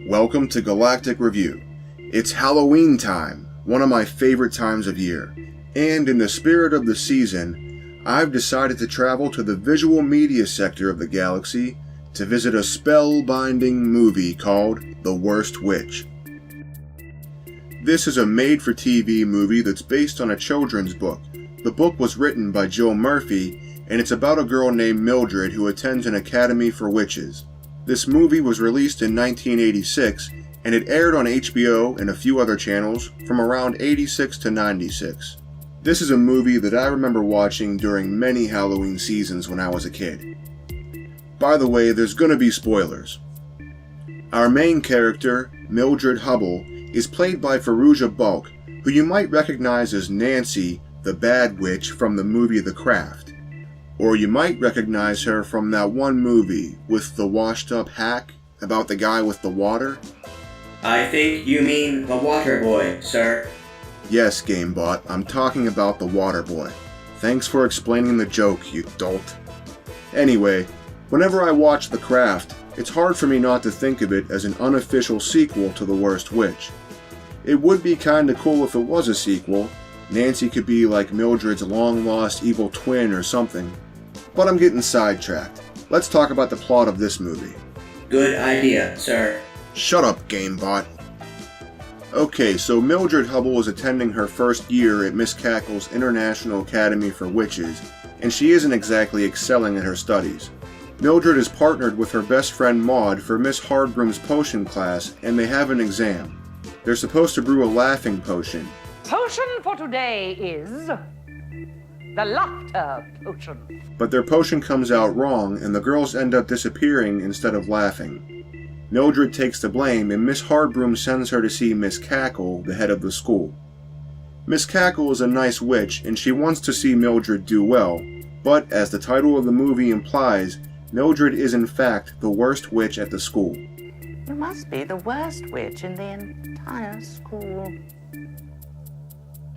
Welcome to Galactic Review. It's Halloween time, one of my favorite times of year, and in the spirit of the season, I've decided to travel to the visual media sector of the galaxy to visit a spellbinding movie called The Worst Witch. This is a made-for-TV movie that's based on a children's book. The book was written by Jill Murphy, and it's about a girl named Mildred who attends an academy for witches. This movie was released in 1986, and it aired on HBO and a few other channels from around 86 to 96. This is a movie that I remember watching during many Halloween seasons when I was a kid. By the way, there's gonna be spoilers. Our main character, Mildred Hubble, is played by Fairuza Balk, who you might recognize as Nancy, the bad witch from the movie The Craft. Or you might recognize her from that one movie with the washed-up hack about the guy with the water. I think you mean the Water Boy, sir. Yes, GameBot, I'm talking about the Water Boy. Thanks for explaining the joke, you dolt. Anyway, whenever I watch The Craft, it's hard for me not to think of it as an unofficial sequel to The Worst Witch. It would be kinda cool if it was a sequel. Nancy could be like Mildred's long-lost evil twin or something. But I'm getting sidetracked. Let's talk about the plot of this movie. Good idea, sir. Shut up, GameBot. Okay, so Mildred Hubble is attending her first year at Miss Cackle's International Academy for Witches, and she isn't exactly excelling at her studies. Mildred is partnered with her best friend Maud for Miss Hardbroom's potion class, and they have an exam. They're supposed to brew a laughing potion. Potion for today is the laughter potion. But their potion comes out wrong, and the girls end up disappearing instead of laughing. Mildred takes the blame, and Miss Hardbroom sends her to see Miss Cackle, the head of the school. Miss Cackle is a nice witch, and she wants to see Mildred do well, but as the title of the movie implies, Mildred is in fact the worst witch at the school. You must be the worst witch in the entire school.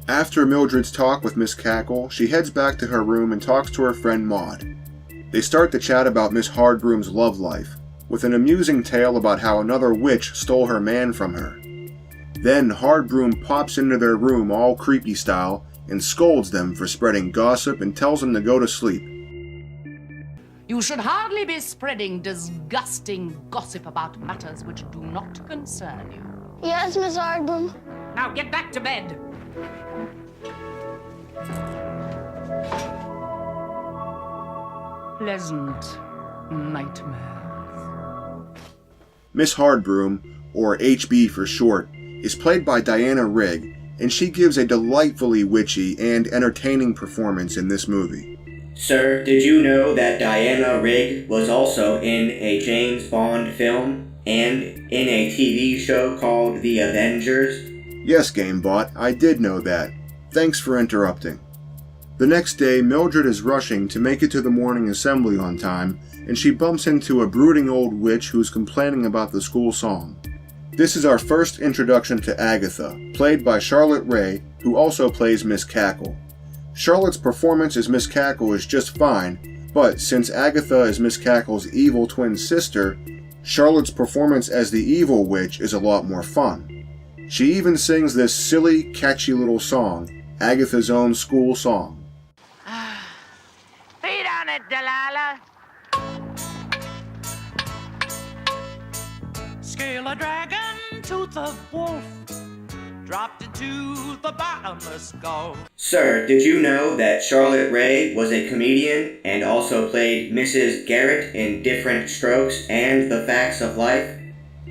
After Mildred's talk with Miss Cackle, she heads back to her room and talks to her friend Maud. They start to chat about Miss Hardbroom's love life, with an amusing tale about how another witch stole her man from her. Then Hardbroom pops into their room all creepy style and scolds them for spreading gossip and tells them to go to sleep. You should hardly be spreading disgusting gossip about matters which do not concern you. Yes, Miss Hardbroom. Now get back to bed. Pleasant nightmares. Miss Hardbroom, or HB for short, is played by Diana Rigg, and she gives a delightfully witchy and entertaining performance in this movie. Sir, did you know that Diana Rigg was also in a James Bond film and in a TV show called The Avengers? Yes, GameBot, I did know that. Thanks for interrupting. The next day, Mildred is rushing to make it to the morning assembly on time, and she bumps into a brooding old witch who's complaining about the school song. This is our first introduction to Agatha, played by Charlotte Rae, who also plays Miss Cackle. Charlotte's performance as Miss Cackle is just fine, but since Agatha is Miss Cackle's evil twin sister, Charlotte's performance as the evil witch is a lot more fun. She even sings this silly, catchy little song, Agatha's own school song. Feed on it, Delilah. Scale a dragon, tooth of wolf, dropped into the bottomless gulf. Sir, did you know that Charlotte Rae was a comedian and also played Mrs. Garrett in Different Strokes and The Facts of Life?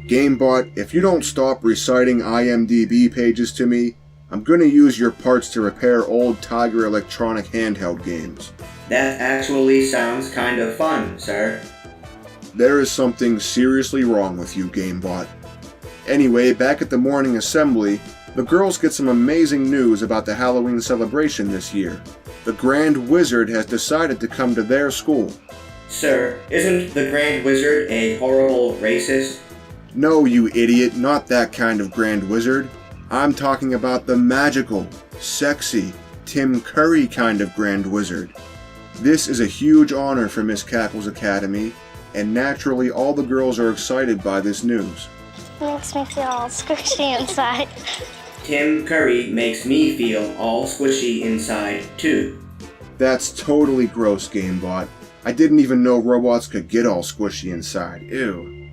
GameBot, if you don't stop reciting IMDb pages to me, I'm gonna use your parts to repair old Tiger Electronic handheld games. That actually sounds kind of fun, sir. There is something seriously wrong with you, GameBot. Anyway, back at the morning assembly, the girls get some amazing news about the Halloween celebration this year. The Grand Wizard has decided to come to their school. Sir, isn't the Grand Wizard a horrible racist? No, you idiot, not that kind of Grand Wizard. I'm talking about the magical, sexy, Tim Curry kind of Grand Wizard. This is a huge honor for Miss Cackle's Academy, and naturally all the girls are excited by this news. Makes me feel all squishy inside. Tim Curry makes me feel all squishy inside, too. That's totally gross, GameBot. I didn't even know robots could get all squishy inside. Ew.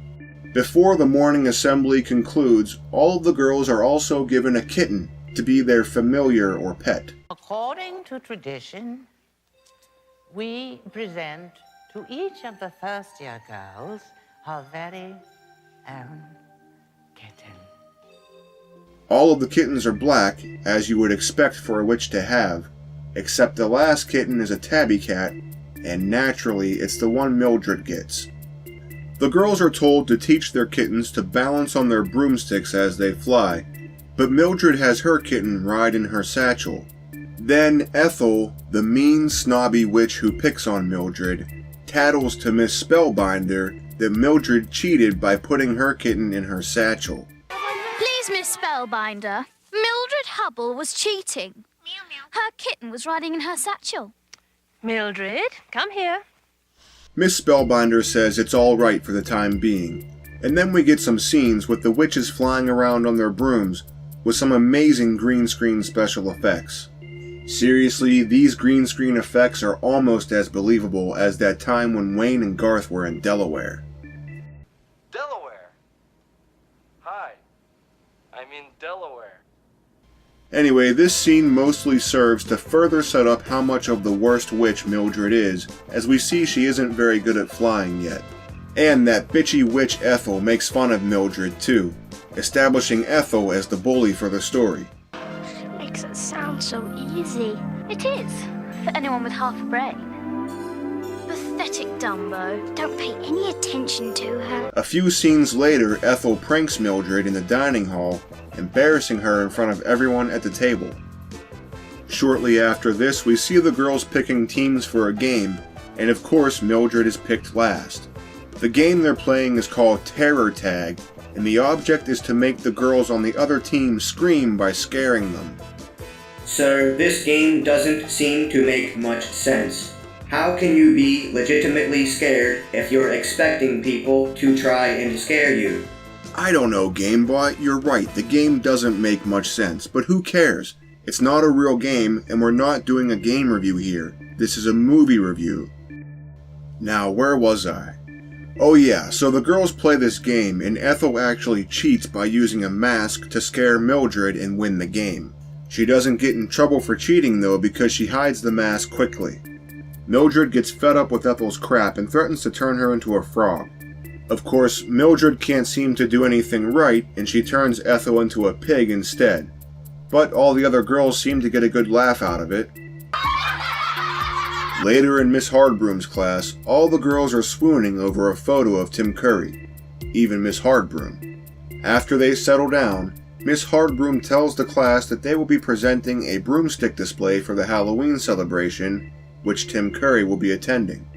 Before the morning assembly concludes, all of the girls are also given a kitten to be their familiar or pet. According to tradition, we present to each of the first-year girls her very own kitten. All of the kittens are black, as you would expect for a witch to have, except the last kitten is a tabby cat, and naturally it's the one Mildred gets. The girls are told to teach their kittens to balance on their broomsticks as they fly, but Mildred has her kitten ride in her satchel. Then Ethel, the mean, snobby witch who picks on Mildred, tattles to Miss Spellbinder that Mildred cheated by putting her kitten in her satchel. Please, Miss Spellbinder, Mildred Hubble was cheating. Her kitten was riding in her satchel. Mildred, come here. Miss Spellbinder says it's all right for the time being, and then we get some scenes with the witches flying around on their brooms with some amazing green screen special effects. Seriously, these green screen effects are almost as believable as that time when Wayne and Garth were in Delaware. Delaware? Hi. I'm in Delaware. Anyway, this scene mostly serves to further set up how much of the worst witch Mildred is, as we see she isn't very good at flying yet. And that bitchy witch Ethel makes fun of Mildred too, establishing Ethel as the bully for the story. Makes it sound so easy. It is, for anyone with half a brain. Pathetic Dumbo. Don't pay any attention to her. A few scenes later, Ethel pranks Mildred in the dining hall, embarrassing her in front of everyone at the table. Shortly after this, we see the girls picking teams for a game, and of course Mildred is picked last. The game they're playing is called Terror Tag, and the object is to make the girls on the other team scream by scaring them. Sir, this game doesn't seem to make much sense. How can you be legitimately scared if you're expecting people to try and scare you? I don't know, GameBot, you're right, the game doesn't make much sense, but who cares? It's not a real game, and we're not doing a game review here. This is a movie review. Now, where was I? Oh yeah, so the girls play this game, and Ethel actually cheats by using a mask to scare Mildred and win the game. She doesn't get in trouble for cheating though because she hides the mask quickly. Mildred gets fed up with Ethel's crap and threatens to turn her into a frog. Of course, Mildred can't seem to do anything right, and she turns Ethel into a pig instead. But all the other girls seem to get a good laugh out of it. Later in Miss Hardbroom's class, all the girls are swooning over a photo of Tim Curry, even Miss Hardbroom. After they settle down, Miss Hardbroom tells the class that they will be presenting a broomstick display for the Halloween celebration, which Tim Curry will be attending.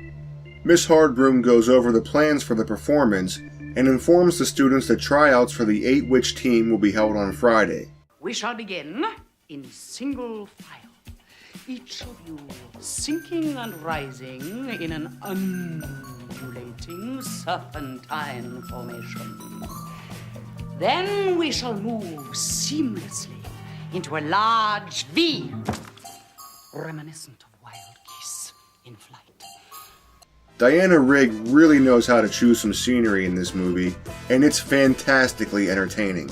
Miss Hardbroom goes over the plans for the performance and informs the students that tryouts for the 8-witch team will be held on Friday. We shall begin in single file. Each of you sinking and rising in an undulating serpentine formation. Then we shall move seamlessly into a large V, reminiscent of wild geese in flight. Diana Rigg really knows how to choose some scenery in this movie, and it's fantastically entertaining.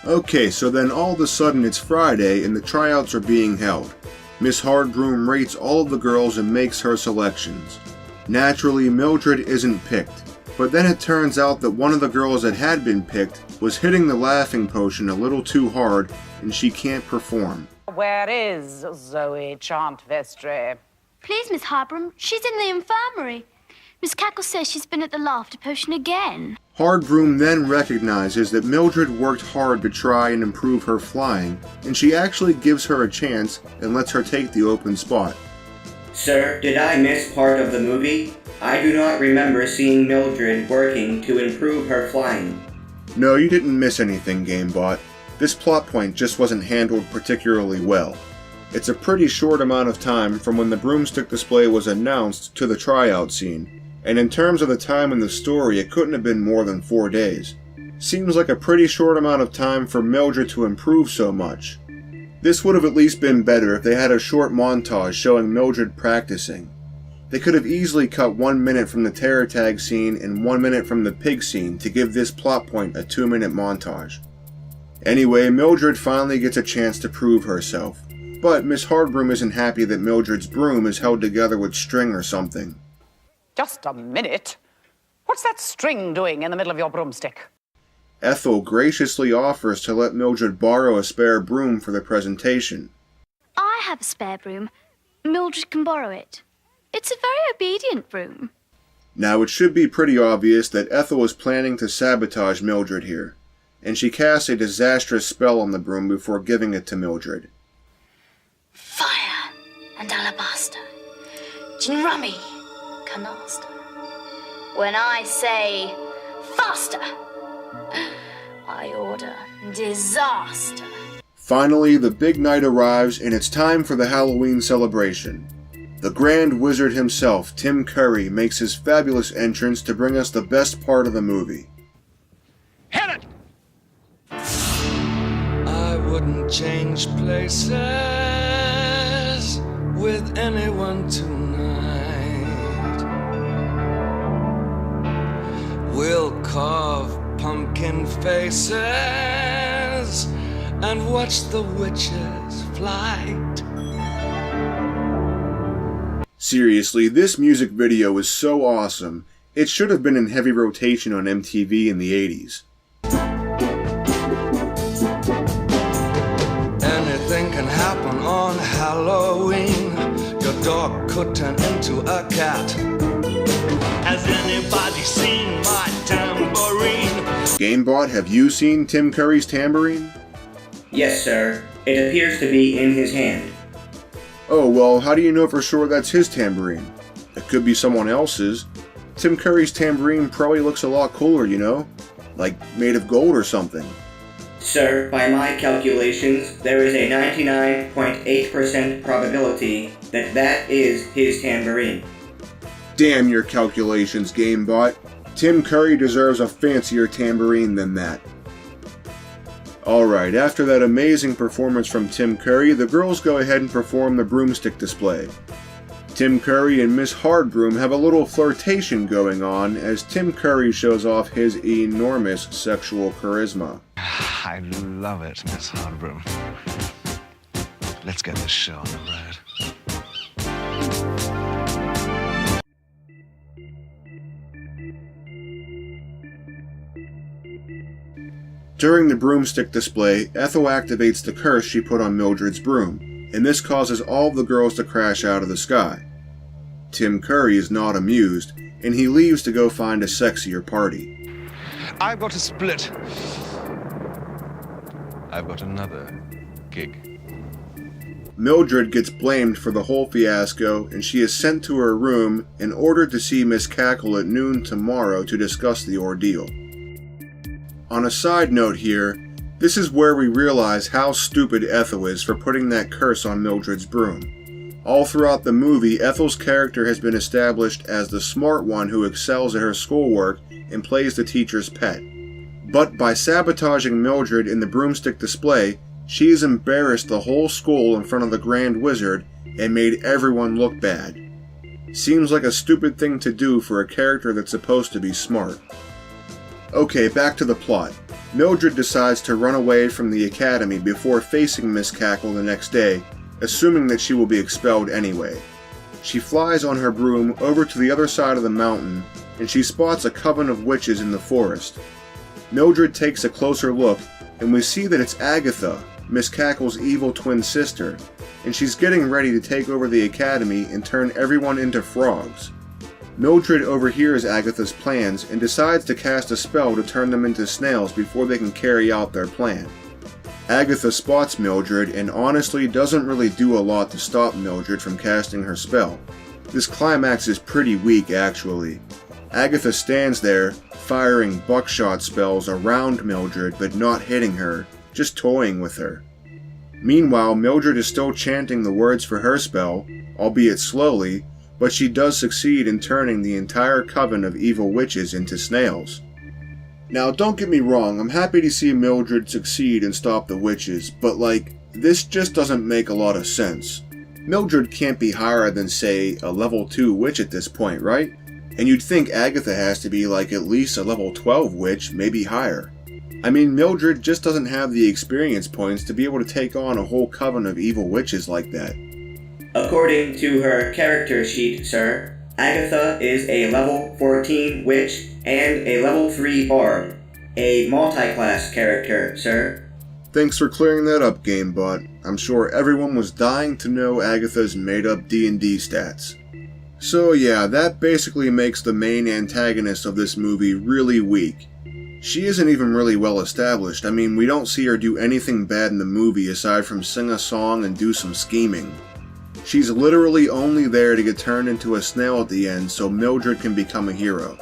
Okay, so then all of a sudden it's Friday and the tryouts are being held. Miss Hardbroom rates all of the girls and makes her selections. Naturally, Mildred isn't picked, but then it turns out that one of the girls that had been picked was hitting the laughing potion a little too hard and she can't perform. Where is Zoe Chantvestre? Please, Miss Harborough, she's in the infirmary. Miss Cackle says she's been at the laughter potion again. Hardbroom then recognizes that Mildred worked hard to try and improve her flying, and she actually gives her a chance and lets her take the open spot. Sir, did I miss part of the movie? I do not remember seeing Mildred working to improve her flying. No, you didn't miss anything, GameBot. This plot point just wasn't handled particularly well. It's a pretty short amount of time from when the broomstick display was announced to the tryout scene, and in terms of the time in the story, it couldn't have been more than 4 days. Seems like a pretty short amount of time for Mildred to improve so much. This would have at least been better if they had a short montage showing Mildred practicing. They could have easily cut 1 minute from the terror tag scene and 1 minute from the pig scene to give this plot point a 2-minute montage. Anyway, Mildred finally gets a chance to prove herself, but Miss Hardbroom isn't happy that Mildred's broom is held together with string or something. Just a minute. What's that string doing in the middle of your broomstick? Ethel graciously offers to let Mildred borrow a spare broom for the presentation. I have a spare broom. Mildred can borrow it. It's a very obedient broom. Now it should be pretty obvious that Ethel is planning to sabotage Mildred here, and she casts a disastrous spell on the broom before giving it to Mildred. Fire and alabaster. Jinrami, canasta. When I say faster, I order disaster. Finally, the big night arrives and it's time for the Halloween celebration. The Grand Wizard himself, Tim Curry, makes his fabulous entrance to bring us the best part of the movie. Hit it! I wouldn't change places with anyone tonight. We'll carve pumpkin faces and watch the witches' flight. Seriously, this music video is so awesome. It should have been in heavy rotation on MTV in the 80s. Anything can happen on Halloween. Your dog could turn into a cat. Has anybody seen my tambourine? GameBot, have you seen Tim Curry's tambourine? Yes, sir. It appears to be in his hand. Oh, well, how do you know for sure that's his tambourine? It could be someone else's. Tim Curry's tambourine probably looks a lot cooler, you know? Like made of gold or something. Sir, by my calculations, there is a 99.8% probability that that is his tambourine. Damn your calculations, GameBot. Tim Curry deserves a fancier tambourine than that. Alright, after that amazing performance from Tim Curry, the girls go ahead and perform the broomstick display. Tim Curry and Miss Hardbroom have a little flirtation going on as Tim Curry shows off his enormous sexual charisma. I love it, Miss Hardbroom. Let's get this show on the road. During the broomstick display, Ethel activates the curse she put on Mildred's broom, and this causes all of the girls to crash out of the sky. Tim Curry is not amused, and he leaves to go find a sexier party. I've got a split. I've got another gig. Mildred gets blamed for the whole fiasco, and she is sent to her room and ordered to see Miss Cackle at noon tomorrow to discuss the ordeal. On a side note here, this is where we realize how stupid Ethel is for putting that curse on Mildred's broom. All throughout the movie, Ethel's character has been established as the smart one who excels at her schoolwork and plays the teacher's pet. But by sabotaging Mildred in the broomstick display, she has embarrassed the whole school in front of the Grand Wizard and made everyone look bad. Seems like a stupid thing to do for a character that's supposed to be smart. Okay, back to the plot. Mildred decides to run away from the academy before facing Miss Cackle the next day, assuming that she will be expelled anyway. She flies on her broom over to the other side of the mountain, and she spots a coven of witches in the forest. Mildred takes a closer look, and we see that it's Agatha, Miss Cackle's evil twin sister, and she's getting ready to take over the academy and turn everyone into frogs. Mildred overhears Agatha's plans and decides to cast a spell to turn them into snails before they can carry out their plan. Agatha spots Mildred and honestly doesn't really do a lot to stop Mildred from casting her spell. This climax is pretty weak actually. Agatha stands there, firing buckshot spells around Mildred but not hitting her, just toying with her. Meanwhile, Mildred is still chanting the words for her spell, albeit slowly, but she does succeed in turning the entire coven of evil witches into snails. Now, don't get me wrong, I'm happy to see Mildred succeed and stop the witches, but this just doesn't make a lot of sense. Mildred can't be higher than, say, a level 2 witch at this point, right? And you'd think Agatha has to be at least a level 12 witch, maybe higher. I mean, Mildred just doesn't have the experience points to be able to take on a whole coven of evil witches like that. According to her character sheet, sir, Agatha is a level 14 witch and a level 3 bard. A multi-class character, sir. Thanks for clearing that up, GameBot. I'm sure everyone was dying to know Agatha's made-up D&D stats. So yeah, that basically makes the main antagonist of this movie really weak. She isn't even really well established. I mean, we don't see her do anything bad in the movie aside from sing a song and do some scheming. She's literally only there to get turned into a snail at the end so Mildred can become a hero.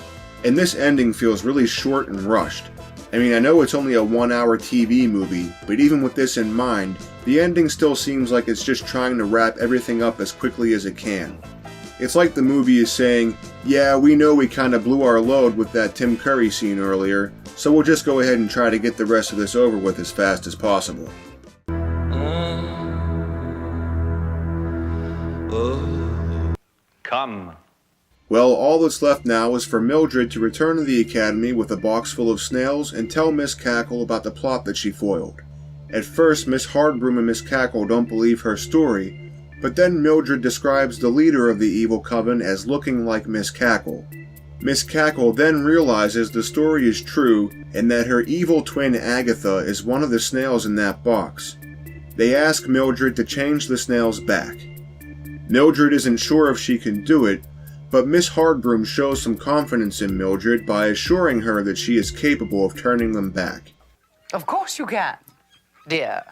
And this ending feels really short and rushed. I mean, I know it's only a 1-hour TV movie, but even with this in mind, the ending still seems like it's just trying to wrap everything up as quickly as it can. It's like the movie is saying, yeah, we know we kinda blew our load with that Tim Curry scene earlier, so we'll just go ahead and try to get the rest of this over with as fast as possible. Come. Well, all that's left now is for Mildred to return to the academy with a box full of snails and tell Miss Cackle about the plot that she foiled. At first, Miss Hardbroom and Miss Cackle don't believe her story, but then Mildred describes the leader of the evil coven as looking like Miss Cackle. Miss Cackle then realizes the story is true and that her evil twin Agatha is one of the snails in that box. They ask Mildred to change the snails back. Mildred isn't sure if she can do it, but Miss Hardbroom shows some confidence in Mildred by assuring her that she is capable of turning them back. Of course you can, dear.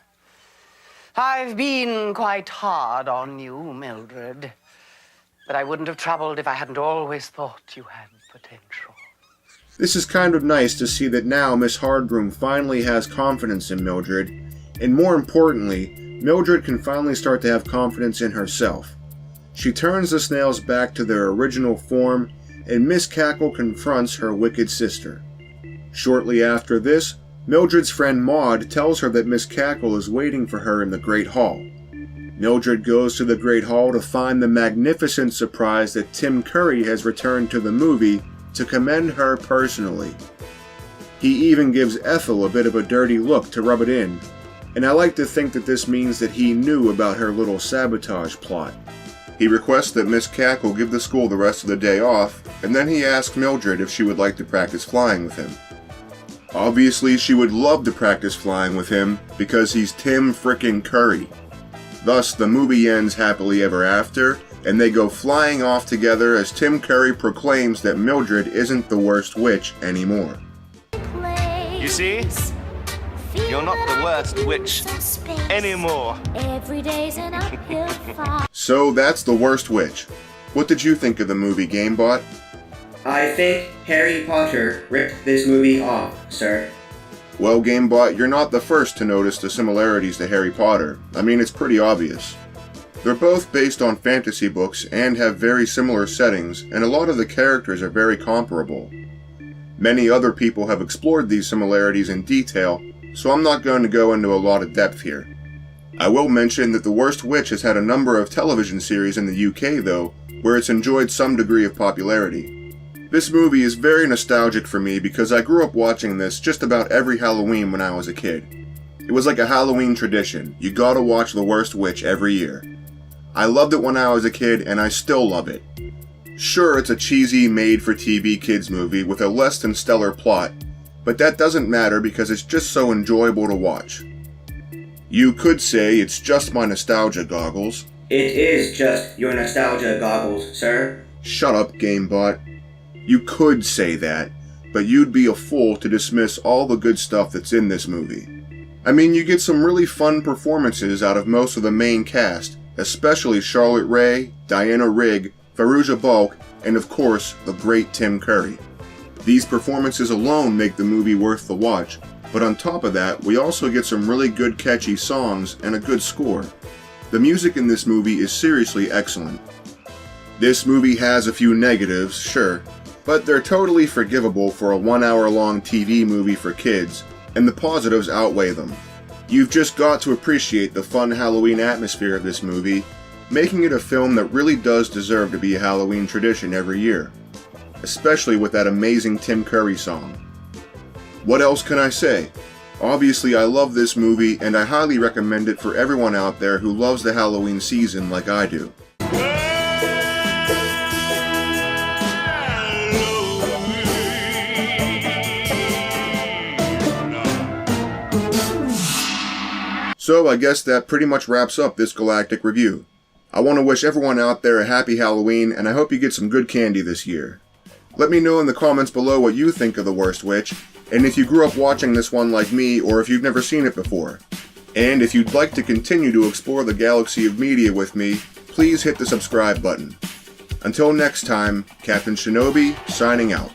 I've been quite hard on you, Mildred. But I wouldn't have troubled if I hadn't always thought you had potential. This is kind of nice to see that now Miss Hardbroom finally has confidence in Mildred, and more importantly, Mildred can finally start to have confidence in herself. She turns the snails back to their original form, and Miss Cackle confronts her wicked sister. Shortly after this, Mildred's friend Maud tells her that Miss Cackle is waiting for her in the Great Hall. Mildred goes to the Great Hall to find the magnificent surprise that Tim Curry has returned to the movie to commend her personally. He even gives Ethel a bit of a dirty look to rub it in, and I like to think that this means that he knew about her little sabotage plot. He requests that Miss Cackle give the school the rest of the day off, and then he asks Mildred if she would like to practice flying with him. Obviously, she would love to practice flying with him because he's Tim frickin' Curry. Thus, the movie ends happily ever after, and they go flying off together as Tim Curry proclaims that Mildred isn't the worst witch anymore. You see? You're not the worst witch anymore. So that's The Worst Witch. What did you think of the movie, GameBot? I think Harry Potter ripped this movie off, sir. Well, GameBot, you're not the first to notice the similarities to Harry Potter. I mean, it's pretty obvious. They're both based on fantasy books and have very similar settings, and a lot of the characters are very comparable. Many other people have explored these similarities in detail, so I'm not going to go into a lot of depth here. I will mention that The Worst Witch has had a number of television series in the UK, though, where it's enjoyed some degree of popularity. This movie is very nostalgic for me because I grew up watching this just about every Halloween when I was a kid. It was like a Halloween tradition. You gotta watch The Worst Witch every year. I loved it when I was a kid, and I still love it. Sure, it's a cheesy, made-for-TV kids movie with a less than stellar plot, but that doesn't matter because it's just so enjoyable to watch. You could say it's just my nostalgia goggles. It is just your nostalgia goggles, sir. Shut up, GameBot. You could say that, but you'd be a fool to dismiss all the good stuff that's in this movie. I mean, you get some really fun performances out of most of the main cast, especially Charlotte Rae, Diana Rigg, Fairuza Balk, and of course, the great Tim Curry. These performances alone make the movie worth the watch, but on top of that, we also get some really good catchy songs and a good score. The music in this movie is seriously excellent. This movie has a few negatives, sure. but they're totally forgivable for a 1 hour long TV movie for kids, and the positives outweigh them. You've just got to appreciate the fun Halloween atmosphere of this movie, making it a film that really does deserve to be a Halloween tradition every year, especially with that amazing Tim Curry song. What else can I say? Obviously, I love this movie, and I highly recommend it for everyone out there who loves the Halloween season like I do. So I guess that pretty much wraps up this Galactic review. I want to wish everyone out there a happy Halloween, and I hope you get some good candy this year. Let me know in the comments below what you think of The Worst Witch, and if you grew up watching this one like me, or if you've never seen it before. And if you'd like to continue to explore the galaxy of media with me, please hit the subscribe button. Until next time, Captain Shinobi, signing out.